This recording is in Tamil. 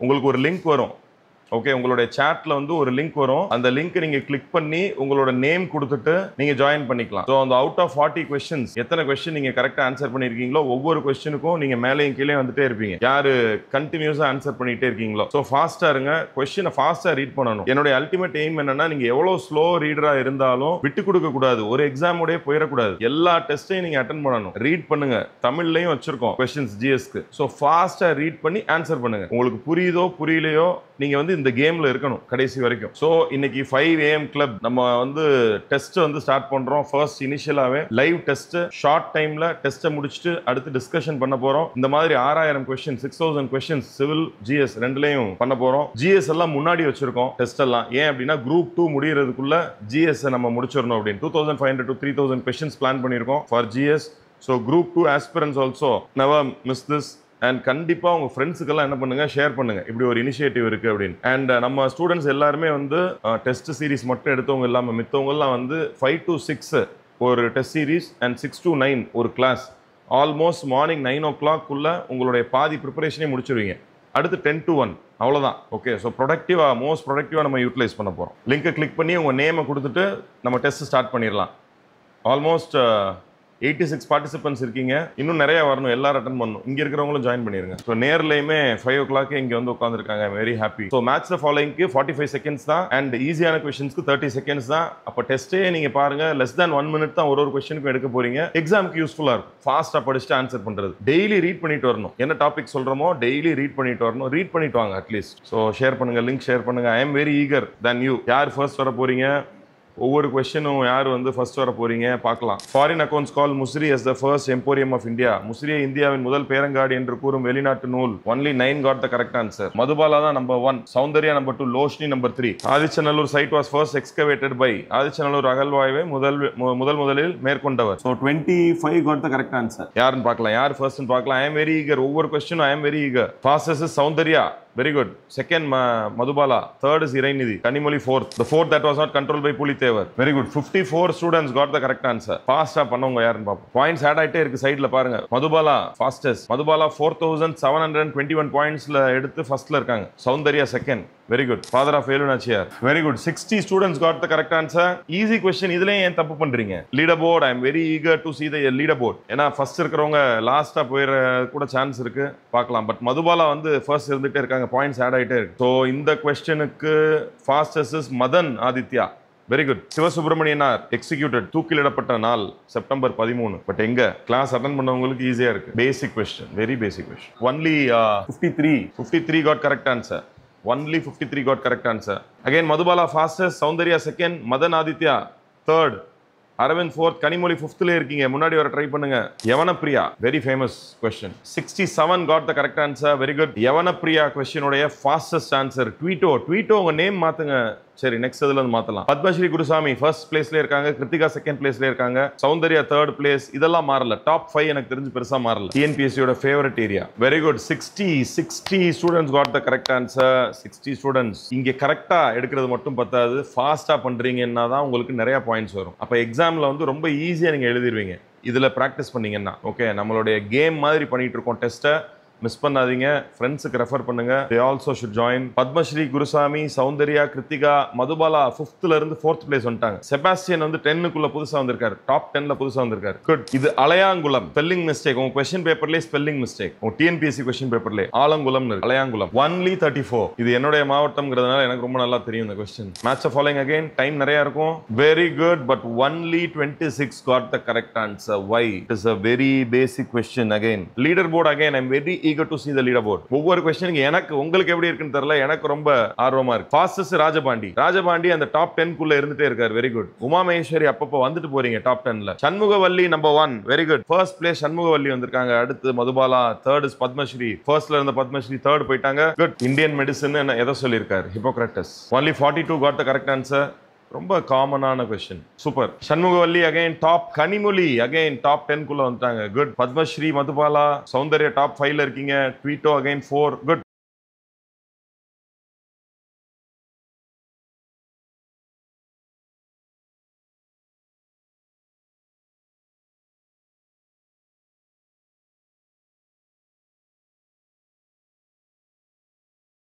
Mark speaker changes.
Speaker 1: உங்களுக்கு ஒரு லிங்க் வரும். ஓகே, உங்களுடைய சாட்ல வந்து ஒரு லிங்க் வரும். அந்த லிங்க் நீங்க கிளிக் பண்ணி உங்களோட நேம் கொடுத்துட்டு நீங்க ஜாயின் பண்ணிக்கலாம். ஸோ அந்த அவுட் ஆஃப் 40 கொஸ்டின்ஸ் எத்தனை கொஸ்டின் நீங்க கரெக்டா ஆன்சர் பண்ணிருக்கீங்களோ ஒவ்வொரு கொஸ்டினுக்கும் நீங்க மேலேயும் கீழே வந்துட்டே இருப்பீங்க. யாரு கண்டினியூஸா ஆன்சர் பண்ணிட்டே இருக்கீங்களோ. ஸோ ஃபாஸ்டா இருங்க, கொஸ்டினை ஃபாஸ்டா ரீட் பண்ணணும். என்னுடைய அல்டிமேட் எய்ம் என்னன்னா, நீங்க எவ்வளவு ஸ்லோ ரீடரா இருந்தாலும் விட்டு கொடுக்க கூடாது, ஒரு எக்ஸாமோடய போயிடக்கூடாது. எல்லா டெஸ்டையும் நீங்க அட்டென்ட் பண்ணணும். ரீட் பண்ணுங்க, தமிழ்லையும் வச்சிருக்கோம் கொஸ்டின்ஸ் ஜிஎஸ்க்கு. ஸோ ஃபாஸ்டா ரீட் பண்ணி ஆன்சர் பண்ணுங்க. உங்களுக்கு புரியுதோ புரியலையோ நீங்க வந்து இந்த கேம்ல இருக்கணும் கடைசி வரைக்கும். சோ இன்னைக்கு 5 AM கிளப் நம்ம வந்து டெஸ்ட் வந்து ஸ்டார்ட் பண்றோம். ஃபர்ஸ்ட் இனிஷியலாவே லைவ் டெஸ்ட், ஷார்ட் டைம்ல டெஸ்ட்டை முடிச்சுட்டு அடுத்து டிஸ்கஷன் பண்ண போறோம். இந்த மாதிரி 6000 கொஸ்டின், 6000 கொஸ்டின்ஸ் சிவில் ஜிஎஸ் ரெண்டுலயும் பண்ண போறோம். ஜிஎஸ் எல்லாம் முன்னாடி வச்சிருக்கோம் டெஸ்ட் எல்லாம். ஏன் அப்படின்னா குரூப் 2 முடியறதுக்குள்ள ஜிஎஸ் நம்ம முடிச்சிடணும் அப்படின்னு 2500 to 3000 கொஸ்டின்ஸ் பிளான் பண்ணிருக்கோம் for GS. So group 2 aspirants also never miss this. And கண்டிப்பா உங்க ஃப்ரெண்ட்ஸுக்கெல்லாம் என்ன பண்ணுங்க, ஷேர் பண்ணுங்க இப்படி ஒரு இனிஷியேட்டிவ் இருக்கு அப்படின்னு. அண்ட் நம்ம ஸ்டூடெண்ட்ஸ் எல்லாருமே வந்து டெஸ்ட் சீரிஸ் மட்டும் எடுத்தவங்க இல்லாம மித்தவங்க எல்லாம் வந்து 5 to 6 ஒரு டெஸ்ட் சீரிஸ் அண்ட் 6 to 9 ஒரு கிளாஸ். ஆல்மோஸ்ட் மார்னிங் 9 o'clock உங்களுடைய பாதி ப்ரிப்பரேஷனே முடிச்சிருவீங்க. அடுத்து 10 to 1 அவ்வளோதான். ஓகே, ஸோ ப்ரொடக்டிவா, மோஸ்ட் ப்ரொடக்டிவா நம்ம யூட்டிலைஸ் பண்ண போறோம். லிங்கை கிளிக் பண்ணி உங்க நேமை கொடுத்துட்டு நம்ம டெஸ்ட் ஸ்டார்ட் பண்ணிடலாம். ஆல்மோஸ்ட் 86 பார்ட்டிசிபென்ட்ஸ் இருக்கீங்க. இன்னும் நிறைய வரணும், எல்லாரும் அட்டன் பண்ணணும். இங்க இருக்கிறவங்களும் ஜாயின் பண்ணிருங்க. ஸோ நேர்லயுமே 5 o'clock இங்க வந்து உட்காந்துருக்காங்க. Very happy. So match the ஃபாலோயிங்க்கு 45 செகண்ட்ஸ் தான் அண்ட் ஈஸியான கொஸ்டின்ஸ்க்கு 30 செகண்ட்ஸ் தான். அப்போ டெஸ்ட்டே நீங்க பாருங்க, லெஸ் தேன் 1 minute தான் ஒரு கொஸ்டினுக்கும் எடுக்க போறீங்க. எக்ஸாமுக்கு யூஸ்ஃபுல்லா இருக்கும். ஃபாஸ்டா படிச்சுட்டு ஆன்சர் பண்றது. டெய்லி ரீட் பண்ணிட்டு வரணும். என்ன டாபிக் சொல்றோமோ டெய்லி ரீட் பண்ணிட்டு வரணும். ரீட் பண்ணிட்டு வாங்க அட்லீஸ்ட். ஸோ ஷேர் பண்ணுங்க, லிங்க் ஷேர் பண்ணுங்க. I am very eager than you. யார் ஃபர்ஸ்ட் வர போறீங்க, ஒவ்வொரு கொஸ்டினும் யார் வந்து ஃபர்ஸ்ட் வர போறீங்க பார்க்கலாம். Foreign accounts call Musiri as the first emporium of India. முசிறியை இந்தியாவின் முதல் பேரங்காடு என்று கூறும் வெளிநாட்டு நூல். Only 9 got the correct answer. Madhubala தான் number 1, Soundarya number 2, லோஷ்னி number 3. Adichanallur site was first excavated by. Adichanallur அகழ்வாய்வை முதலில் மேற்கொண்டவர். So 25 got the correct answer. யாருன்னு பார்க்கலாம், யார் ஃபர்ஸ்ட்னு பார்க்கலாம். I am very eager. ஒவ்வொரு கொஸ்டினும் I am very eager. Fastest is Soundarya. Very good. Second, Madhubala. Third is Irainidhi. Kanimoli fourth. The fourth that was not controlled by Pulithevar. Very good. 54 students got the correct answer. Fast-ஆ பண்ணவங்க யாருன்னு பார்ப்போம். Points add ஆயிட்டே இருக்கு சைடுல பாருங்க. Madhubala fastest. Madhubala 4721 pointsல எடுத்து ஃபர்ஸ்ட்ல இருக்காங்க. Soundarya second. Very good. Father of Velu Nachiyar. Very good. 60 students got the correct answer. Easy question. இதுலயே ஏன் தப்பு பண்றீங்க? Leaderboard. I am very eager to see the leaderboard. ஏன்னா ஃபர்ஸ்ட் இருக்கிறவங்க லாஸ்டா போயிற கூட சான்ஸ் இருக்கு, பார்க்கலாம். பட் மதுபாலா வந்து ஃபர்ஸ்ட் இருந்துட்டே இருக்காங்க. பாயிண்ட்ஸ் ஆட் ஆயிட்டே இருக்கு. ஸோ இந்த கொஸ்டினுக்கு fastest is Madan Aditya. Very good. Sivasubramaniyanar executed, தூக்கிலிடப்பட்ட நாள் செப்டம்பர் 13. பட் எங்க கிளாஸ் அட்டன் பண்ணவங்களுக்கு ஈஸியா இருக்கு. Basic question, very basic question. Only 53 got correct answer. Only 53 got correct answer. Again, Madhubala fastest, Soundarya second, Madan Aditya third, Aravind fourth, Kanimoli fifth ல இருக்கீங்க. முன்னாடி வர ட்ரை பண்ணுங்க. யவனப்பிரியா, very famous question. 67 got the correct answer. Very good. யவனப்பிரியா question உடைய fastest answer. ட்வீட்டோ உங்க நேம் மாத்துங்க. சரி, நெக்ஸ்ட் இதுல இருந்து மாத்தலாம். பத்மஸ்ரீ குருசாமி ஃபர்ஸ்ட் பிளேஸ்ல இருக்காங்க, கிருத்திகா செகண்ட் பிளேஸ்ல இருக்காங்க, சௌந்தர்யா தேர்ட் பிளேஸ். இதெல்லாம் மாறல. டாப் 5 எனக்கு தெரிஞ்சு பெருசா மாறல. டிஎன்பிஎஸ்சியோட favourite area. Very good. 60 students got the correct answer. 60 students. இங்க கரெக்டா எடுக்கிறது மட்டும் பத்தாது, ஃபாஸ்டா பண்றீங்கன்னா தான் உங்களுக்கு நிறைய பாயிண்ட்ஸ் வரும். அப்ப எக்ஸாம்ல வந்து ரொம்ப ஈஸியா நீங்க எழுதிடுவீங்க இதுல பிராக்டிஸ் பண்ணீங்கன்னா. ஓகே, நம்மளுடைய கேம் மாதிரி பண்ணிட்டு இருக்கோம் டெஸ்ட்டை. மிஸ் பண்ணாதீங்க. ஃப்ரெண்ட்ஸுக்கு ரெஃபர் பண்ணுங்க. they also should join. Padmashri Gurusamy, Soundarya, Kiruthika, Madhubala 5th இருந்து 4th பிளேஸ் வந்துட்டாங்க. செபாஸ்டியன் வந்து 10க்குள்ள புதுசா வந்திருக்காரு. டாப் 10ல புதுசா வந்திருக்காரு. குட். இது அலையாங்குளம். Spelling mistake. உங்க क्वेश्चन பேப்பர்லயே ஸ்பெல்லிங் மிஸ்டேக். உங்க டிஎன்பிஎஸ்சி क्वेश्चन பேப்பர்லயே ஆலங்குளம்னு இருக்கு, அலையாங்குளம். Only 34. இது என்னுடைய மாவட்டம்ங்கிறதுனால எனக்கு ரொம்ப நல்லா தெரியும் இந்த question. Match of following again. Time நிறைய இருக்கும். Very good. But only 26 got the correct answer. Why? It is a very basic question again. Leaderboard again. I am very eager to see the leaderboard. ஒவ்வொரு क्वेश्चனுக்கு எனக்கு உங்களுக்கு எப்படி இருக்குன்னு தெரியல, எனக்கு ரொம்ப ஆர்வமா இருக்கு. ஃபாஸ்டஸ்ட் ராஜபாண்டி அந்த டாப் 10 குள்ள இருந்துட்டே இருக்காரு. Very good. உமா மகேஸ்வரி அப்பப்போ வந்துட்டு போறீங்க டாப் 10ல. Shanmugavalli number 1. Very good. First place Shanmugavalli வந்திருக்காங்க. அடுத்து மதுபாலா, தேர்ட் இஸ் பத்மஸ்ரீ. ஃபர்ஸ்ட்ல இருந்த பத்மஸ்ரீ தேர்ட் போயிட்டாங்க. குட். இந்தியன் மெடிசன் எதை சொல்லியிருக்காரு? Hippocrates. only 42 got the correct answer. ரொம்ப காமனான question. Super. Shanmugavalli again top. Kanimozhi again top 10 குள்ள வந்துட்டாங்க. குட். பத்மஸ்ரீ, மதுபாலா, சௌந்தர்யா டாப் 5ல இருக்கீங்க. ட்வீட்டோ அகைன் 4. குட்.